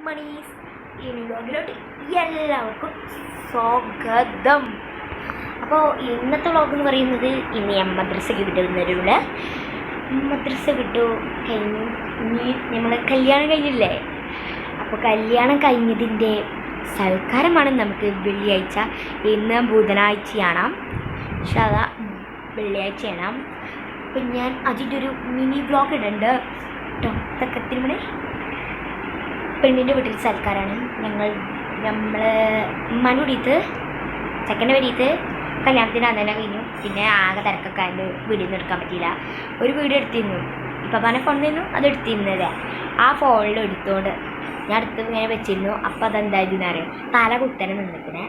Monies ഈ വ്ലോഗിലോട്ട് എല്ലാവർക്കും സ്വാഗതം. അപ്പോൾ ഇന്നത്തെ വ്ലോഗ് എന്ന് പറയുന്നത് ഇന്ന് ഞാൻ മദ്രസയ്ക്ക് വിട്ടുന്നവരുടെ മദ്രസ വിട്ടു കഴിഞ്ഞു. ഇനി നമ്മൾ കല്യാണം കഴിഞ്ഞില്ലേ, അപ്പോൾ കല്യാണം കഴിഞ്ഞതിൻ്റെ സൽക്കാരമാണ് നമുക്ക് വെള്ളിയാഴ്ച. ഇന്ന് ബുധനാഴ്ചയാണ്, പക്ഷേ അതാ വെള്ളിയാഴ്ചയാണ്. അപ്പം ഞാൻ അതിൻ്റെ ഒരു മിനി വ്ലോഗ് ഇടുന്നുണ്ട് കേട്ടോ. തക്കത്തിന് പെണ്ണിൻ്റെ വീട്ടിൽ സൽക്കാരാണ്. നമ്മൾ ഉമ്മാൻ്റെ കൂടിയിട്ട് ചെക്കൻ്റെ വരിയിട്ട് കല്യാണത്തിന് അന്ന് തന്നെ കഴിഞ്ഞു. പിന്നെ ആകെ തിരക്കൊക്കെ അതിൻ്റെ വീഡിയോ ഒന്നും എടുക്കാൻ പറ്റിയില്ല. ഒരു വീഡിയോ എടുത്തിരുന്നു, ഇപ്പം ഫോണിൽ നിന്നു അത് എടുത്തിരുന്നത്. ആ ഫോണിൽ എടുത്തുകൊണ്ട് ഞാൻ അടുത്ത് ഇങ്ങനെ വെച്ചിരുന്നു. അപ്പോൾ അതെന്തായിരുന്നു അറിയാം, തല കുത്തനെ നിന്നിക്കണേ.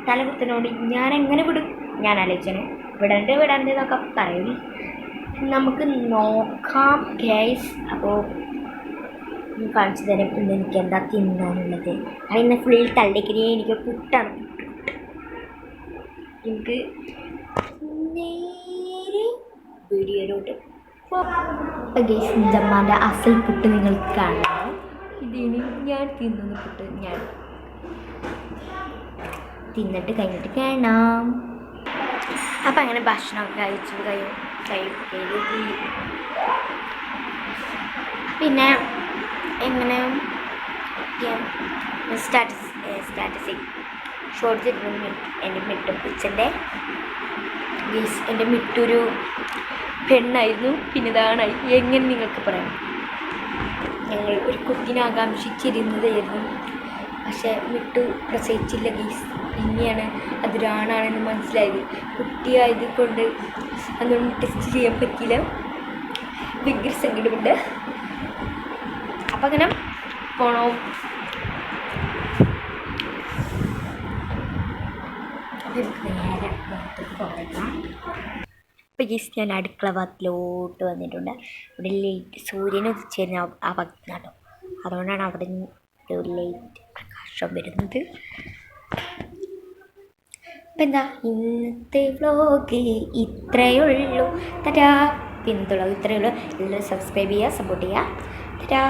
തല കുത്തനോട് ഞാൻ എങ്ങനെ വിടും, ഞാൻ ആലോചിച്ചത് വിടണ്ട് എന്നൊക്കെ പറയും. നമുക്ക് നോക്കാം ഗൈസ്. അപ്പോൾ കാണിച്ചു തരാം ഇന്ന് എനിക്ക് എന്താ തിന്നാനുള്ളത്. അതിന്ന് ഫുൾ തള്ളിക്കരി എനിക്ക് പുട്ടാണ്. എനിക്ക് നേരെ വീഡിയോയിലോട്ട് ഗൈസ്, ജമ്മാൻ്റെ അസൽ പുട്ട് നിങ്ങൾക്ക് കാണണം. ഇതിന് ഞാൻ തിന്നുന്ന പുട്ട് ഞാൻ തിന്നിട്ട് കഴിഞ്ഞിട്ട് കാണാം. അപ്പം അങ്ങനെ ഭക്ഷണമൊക്കെ കഴിച്ചു പിന്നെ എങ്ങനെ സ്റ്റാറ്റസ് ഷോർട്സ് ഇടുന്നു. എൻ്റെ മിട്ടും പിച്ചൻ്റെ ഗീസ്, എൻ്റെ മിട്ടൊരു പെണ്ണായിരുന്നു, പിന്നെ ഇതാണായി. എങ്ങനെ നിങ്ങൾക്ക് പറയാം, ഞങ്ങൾ ഒരു കുട്ടിനെ ആകാംക്ഷിച്ചിരുന്നതായിരുന്നു. പക്ഷേ മിട്ടു പ്രസവിച്ചില്ല ഗീസ്. പിന്നെയാണ് അതൊരാണാണെന്ന് മനസ്സിലായത്. കുട്ടിയായത് കൊണ്ട് അതൊന്നും ടെസ്റ്റ് ചെയ്യാൻ പറ്റിയില്ല. ഭയങ്കര സങ്കടമുണ്ട്. അപ്പം അങ്ങനെ പോണോ. നേരെ പോകാം. ഇപ്പം ഗീസ് ഞാൻ അടുക്കള ഭാഗത്തിലോട്ട് വന്നിട്ടുണ്ട്. ഇവിടെ ലൈറ്റ് സൂര്യൻ ഉദിച്ചിരുന്ന ആ ഭാഗത്തുനിന്നാട്ടോ, അതുകൊണ്ടാണ് അവിടെ ഒരു ലൈറ്റ് പ്രകാശം വരുന്നത്. അപ്പം എന്താ ഇന്നത്തെ വ്ലോഗ് ഇത്രയേ ഉള്ളൂ. തരാ. പിന്നത്തെ വ്ലോഗ് ഇത്രയേ ഉള്ളൂ. എല്ലാവരും സബ്സ്ക്രൈബ് ചെയ്യുക, സപ്പോർട്ട് ചെയ്യുക. തരാ.